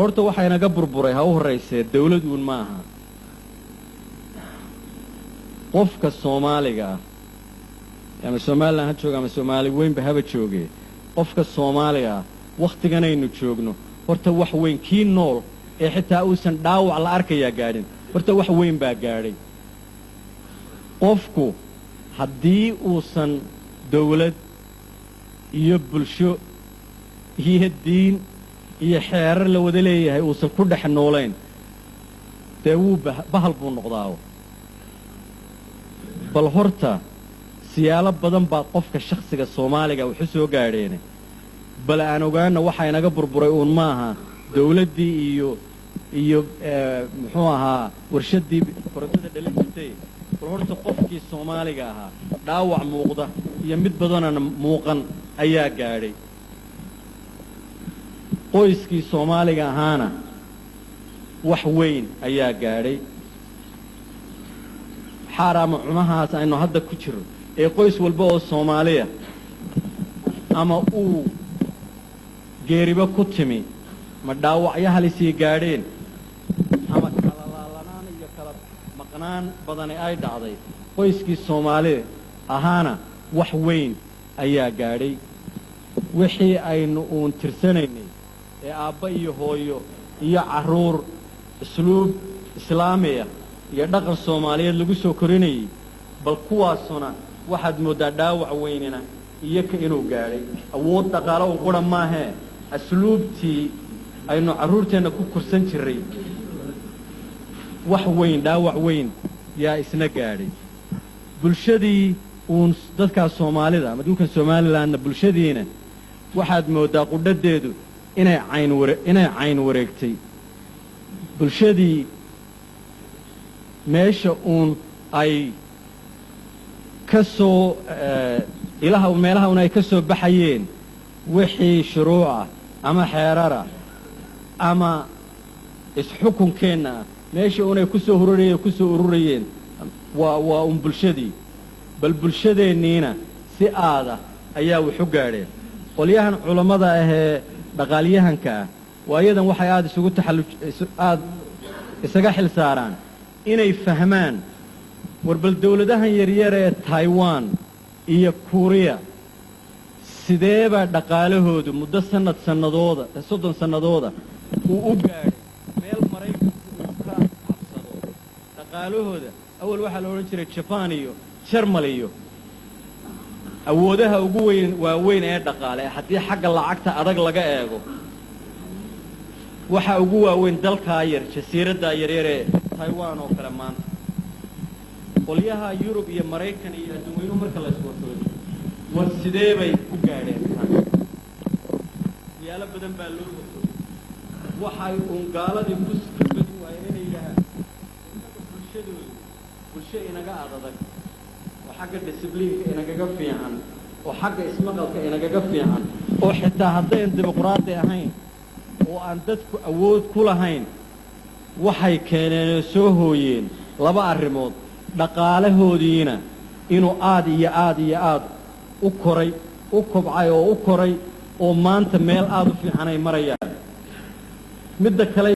horta waxayna ga burburay ha u horeysay dawladuun maaha qofka Soomaaliga ama Soomaaliland ha jooga ama Soomaali weyn bahaba joogay qofka Soomaaliga waqtigan aynu joogno horta wax weyn kii nool ee xitaa uusan dhaawac la arkayaa gaadhin horta wax weyn baa gaadhay qofku haddii uusan dawlad iyo bulsho iyo diin iyo xeerar la wada leeyahay uusan ku dhex noolayn dee wuu bahal buu noqdaa bal horta siyaalo badan baa qofka shakhsiga Soomaaliga wuxuu soo gaadheen bal aan ogaana waxa inaga burburay uun maaha dawladdii iyo muxuu ahaa warshadii korontada dhalin jirtay bal horta qofkii Soomaaliga ahaa dhaawac muuqda iyo mid badan muuqan ayaa gaadhay qoyskii Soomaaliga ahaana wax weyn ayaa gaadhay xaraam cumahaas aynu hadda ku jiro ee qoys walba oo Soomaaliya ama uu geeriba ku timi ma dhaawacyo halisii gaadheen ama kala laalanaan iyo kala maqnaan badan ay dhacday qoyskii Soomaaliya ahaana wax weyn ayaa gaadhay wixii aynu uun tirsanaynay ee aabba iyo hooyo iyo caruur isluub islaamiya iyo dhaqan Soomaaliyeed lagu soo korinayay bal kuwaasuna waxaad moodaa dhaawac weynina iyo ka inuu gaadhay awood dhaqaale oo qura maahe asluubtii aynu caruurteena ku kursan jiray wax weyn dhaawac weyn yaa isna gaadhay bulshadii uun dadka Soomaalida ama dhulka Soomaaliland bulshadiina waxaad moodaa qudhadeedu inay cayn wareegtay bulshadii meesha uun ay ka soo meelaha ay ka soo baxayeen wixii shuruuca ama xeerara ama isxukunkeena meesha uunay ku soo ururayeen waa bulshadii bal bulshadeeniina si aada ayaa wuxu gaadheen qolyahan culimada ah dhaqaaliyahanka waayadan waxay aad isaga xil saaraan inay fahmaan warbal dawladahan yaryar ee Taiwan iyo Korea sideeba dhaqaalahoodu muddo sanadooda 30 sanadooda uu u gaadhay meel Mareykanku uu ka cabsado dhaqaalahooda awal waxa la oran jiray Japan iyo Germany iyo awoodaha ugu waaweyn ee dhaqaale haddii xagga lacagta adag laga eego waxa ugu waaweyn dalka yar jasiiradda yaryar ee Taiwan oo kale maanta qolyaha Yurub iyo Mareykan iyo adduunweynuhu marka la isku wato war sidee bay u gaadheen yaala badan baa loo wato waxay gaaladii ku sifad waayeen inay bulsho inaga adag oo xagga discipline inaga fiican oo xagga ismaqalka inaga fiican oo xitaa haddii dimuqraadi ahayn oo aan dadku awood ku lahayn waxay keeneen soo hooyeen laba arrimood dhaqaalahoodiina inuu aad u koray u kobcay oo u koray oo maanta meel aad u fiican ay marayaan midda kale